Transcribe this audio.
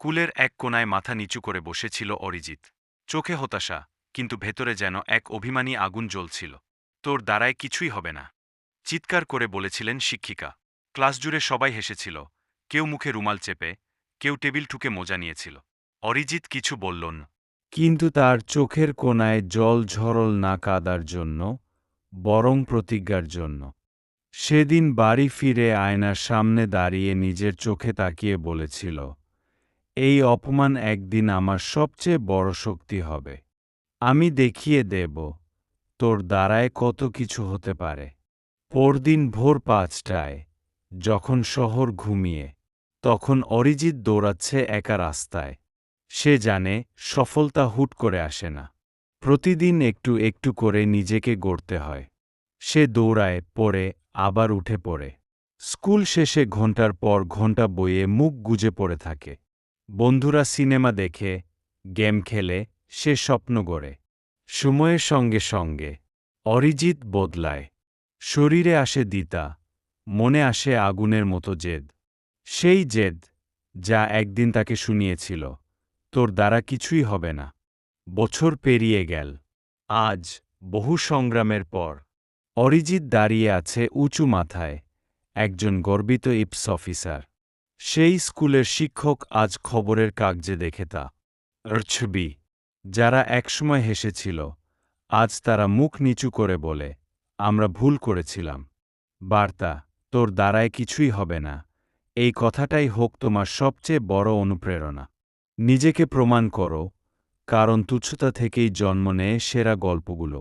স্কুলের এক কোণায় মাথা নিচু করে বসেছিল অরিজিৎ। চোখে হতাশা, কিন্তু ভেতরে যেন এক অভিমানী আগুন জ্বলছিল। তোর দ্বারায় কিছুই হবে না, চিৎকার করে বলেছিলেন শিক্ষিকা। ক্লাস জুড়ে সবাই হেসেছিল, কেউ মুখে রুমাল চেপে, কেউ টেবিল ঠুকে মোজা নিয়েছিল। অরিজিৎ কিছু বলল না। কিন্তু তার চোখের কোণায় জল ঝরল না কাদার জন্য, বরং প্রতিজ্ঞার জন্য। সেদিন বাড়ি ফিরে আয়নার সামনে দাঁড়িয়ে নিজের চোখে তাকিয়ে বলেছিল, এই অপমান একদিন আমার সবচেয়ে বড় শক্তি হবে। আমি দেখিয়ে দেব তোর দ্বারায় কত কিছু হতে পারে। পরদিন ভোর ৫টায়, যখন শহর ঘুমিয়ে, তখন অরিজিৎ দৌড়াচ্ছে একা রাস্তায়। সে জানে সফলতা হুট করে আসে না, প্রতিদিন একটু একটু করে নিজেকে গড়তে হয়। সে দৌড়ায়, পড়ে, আবার উঠে পড়ে। স্কুল শেষে ঘণ্টার পর ঘণ্টা বইয়ে মুখ গুজে পড়ে থাকে। বন্ধুরা সিনেমা দেখে, গেম খেলে, সে স্বপ্ন গড়ে। সময়ের সঙ্গে সঙ্গে অরিজিৎ বদলায়। শরীরে আসে দ্বিধা, মনে আসে আগুনের মতো জেদ। সেই জেদ, যা একদিন তাকে শুনিয়েছিল, তোর দ্বারা কিছুই হবে না। বছর পেরিয়ে গেল। আজ, বহু সংগ্রামের পর, অরিজিৎ দাঁড়িয়ে আছে উঁচু মাথায়, একজন গর্বিত ইপস অফিসার। সেই স্কুলের শিক্ষক আজ খবরের কাগজে দেখে তা ছবি। যারা একসময় হেসেছিল, আজ তারা মুখ নিচু করে বলে, আমরা ভুল করেছিলাম। বার্তা, তোর দ্বারায় কিছুই হবে না, এই কথাটাই হোক তোমার সবচেয়ে বড় অনুপ্রেরণা। নিজেকে প্রমাণ করো, কারণ তুচ্ছতা থেকেই জন্ম নেয় সেরা গল্পগুলো।